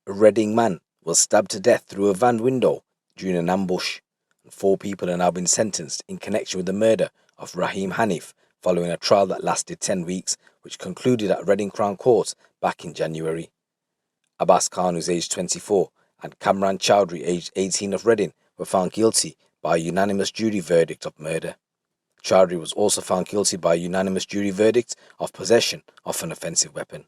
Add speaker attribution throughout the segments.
Speaker 1: A Reading man was stabbed to death through a van window during an ambush, and 4 people are now been sentenced in connection with the murder of Raheem Hanif following a trial that lasted 10 weeks, which concluded at Reading Crown Court back in January. Abbas Khan, who's aged 24, and Kamran Chowdhury, aged 18 of Reading, were found guilty by a unanimous jury verdict of murder. Chowdhury was also found guilty by a unanimous jury verdict of possession of an offensive weapon.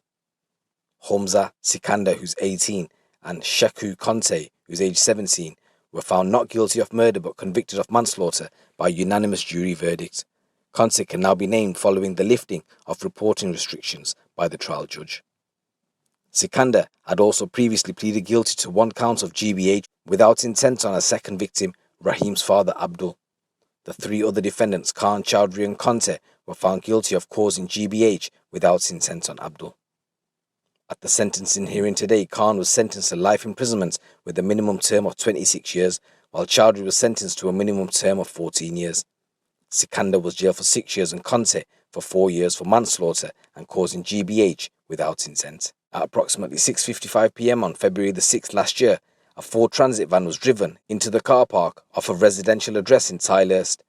Speaker 1: Hamza Sikandar, who's 18, and Sheku Conte, who's aged 17, were found not guilty of murder but convicted of manslaughter by a unanimous jury verdict. Conte can now be named following the lifting of reporting restrictions by the trial judge. Sikandar had also previously pleaded guilty to 1 count of GBH without intent on a second victim, Raheem's father Abdul. The 3 other defendants, Khan, Chowdhury and Conte, were found guilty of causing GBH without intent on Abdul. At the sentencing hearing today, Khan was sentenced to life imprisonment with a minimum term of 26 years, while Chowdhury was sentenced to a minimum term of 14 years. Sikandar was jailed for 6 years and Conte for 4 years for manslaughter and causing GBH without intent. At approximately 6:55 p.m. on February the 6th last year, a Ford Transit van was driven into the car park of a residential address in Tilehurst.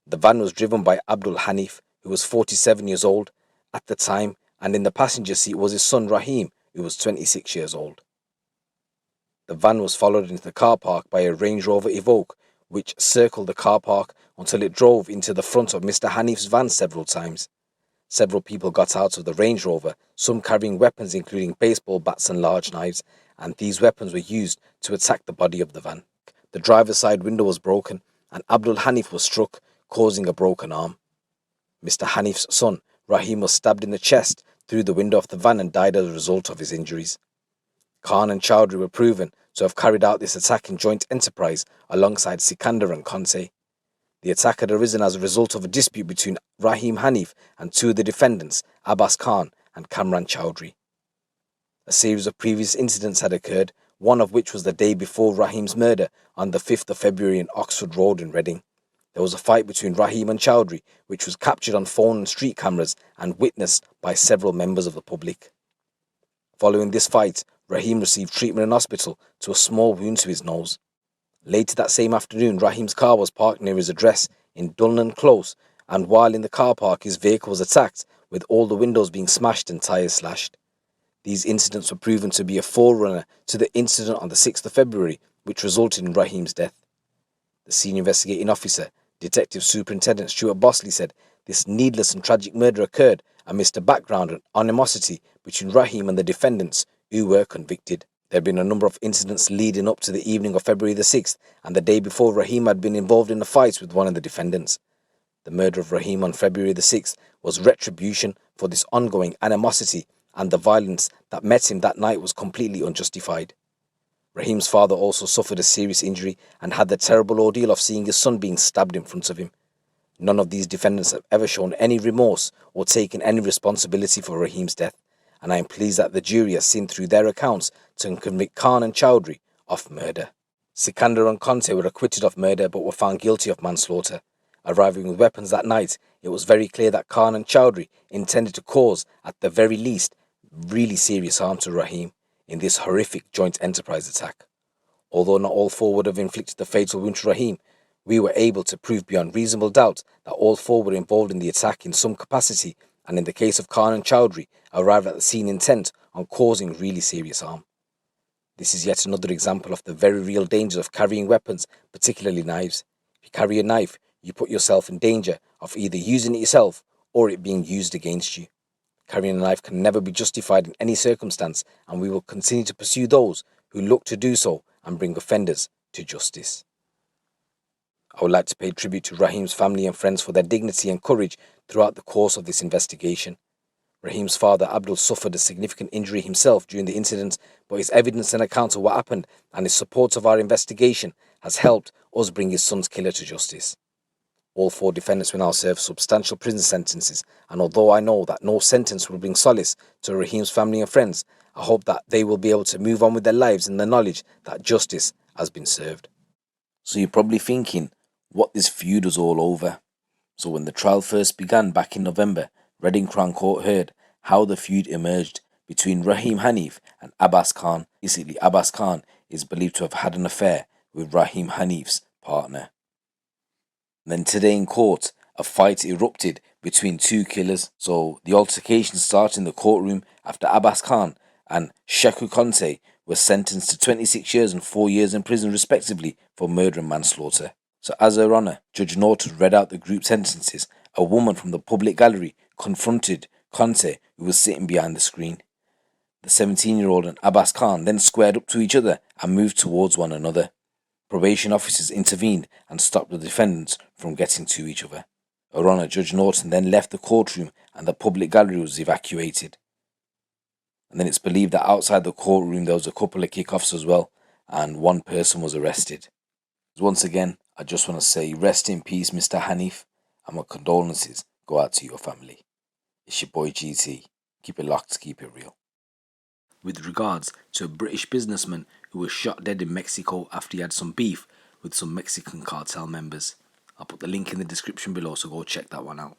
Speaker 1: The van was driven by Abdul Hanif, who was 47 years old at the time, and in the passenger seat was his son Raheem, who was 26 years old. The van was followed into the car park by a Range Rover Evoque, which circled the car park until it drove into the front of Mr. Hanif's van several times. Several people got out of the Range Rover, some carrying weapons including baseball bats and large knives, and these weapons were used to attack the body of the van. The driver's side window was broken and Abdul Hanif was struck, causing a broken arm. Mr. Hanif's son, Raheem, was stabbed in the chest through the window of the van and died as a result of his injuries. Khan and Chowdhury were proven to have carried out this attack in joint enterprise alongside Sikandar and Conte. The attack had arisen as a result of a dispute between Raheem Hanif and 2 of the defendants, Abbas Khan and Kamran Chowdhury. A series of previous incidents had occurred, one of which was the day before Raheem's murder on the 5th of February in Oxford Road in Reading. There was a fight between Raheem and Chowdhury, which was captured on phone and street cameras and witnessed by several members of the public. Following this fight, Raheem received treatment in hospital to a small wound to his nose. Later that same afternoon, Raheem's car was parked near his address in Dunland Close, and while in the car park, his vehicle was attacked, with all the windows being smashed and tyres slashed. These incidents were proven to be a forerunner to the incident on the 6th of February, which resulted in Raheem's death. The senior investigating officer, Detective Superintendent Stuart Bosley, said this needless and tragic murder occurred amidst a background and animosity between Raheem and the defendants, who were convicted. There had been a number of incidents leading up to the evening of February the 6th, and the day before, Raheem had been involved in a fight with one of the defendants. The murder of Raheem on February the 6th was retribution for this ongoing animosity, and the violence that met him that night was completely unjustified. Raheem's father also suffered a serious injury and had the terrible ordeal of seeing his son being stabbed in front of him. None of these defendants have ever shown any remorse or taken any responsibility for Raheem's death, and I am pleased that the jury has seen through their accounts to convict Khan and Chowdhury of murder. Sikandar and Conte were acquitted of murder but were found guilty of manslaughter. Arriving with weapons that night, it was very clear that Khan and Chowdhury intended to cause, at the very least, really serious harm to Raheem in this horrific joint enterprise attack. Although not all 4 would have inflicted the fatal wound to Raheem, we were able to prove beyond reasonable doubt that all 4 were involved in the attack in some capacity, and in the case of Khan and Chowdhury, arrived at the scene intent on causing really serious harm. This is yet another example of the very real dangers of carrying weapons, particularly knives. If you carry a knife, you put yourself in danger of either using it yourself or it being used against you. Carrying a knife can never be justified in any circumstance, and we will continue to pursue those who look to do so and bring offenders to justice. I would like to pay tribute to Raheem's family and friends for their dignity and courage throughout the course of this investigation. Raheem's father Abdul suffered a significant injury himself during the incident, but his evidence and account of what happened and his support of our investigation has helped us bring his son's killer to justice. All 4 defendants will now serve substantial prison sentences, and although I know that no sentence will bring solace to Raheem's family and friends, I hope that they will be able to move on with their lives in the knowledge that justice has been served. So you're probably thinking what this feud was all over. So when the trial first began back in November, Reading Crown Court heard how the feud emerged between Raheem Hanif and Abbas Khan. Basically, Abbas Khan is believed to have had an affair with Raheem Hanif's partner. Then today in court, a fight erupted between two killers. So the altercation started in the courtroom after Abbas Khan and Sheku Conte were sentenced to 26 years and 4 years in prison respectively for murder and manslaughter. So as Her Honour, Judge Norton read out the group sentences, a woman from the public gallery confronted Conte, who was sitting behind the screen. The 17-year-old and Abbas Khan then squared up to each other and moved towards one another. Probation officers intervened and stopped the defendants from getting to each other. Her Honour, Judge Norton then left the courtroom and the public gallery was evacuated. And then it's believed that outside the courtroom there was a couple of kickoffs as well, and one person was arrested. Once again, I just want to say rest in peace, Mr. Hanif, and my condolences go out to your family. It's your boy GT. Keep it locked, keep it real. With regards to a British businessman who was shot dead in Mexico after he had some beef with some Mexican cartel members. I'll put the link in the description below, so go check that one out.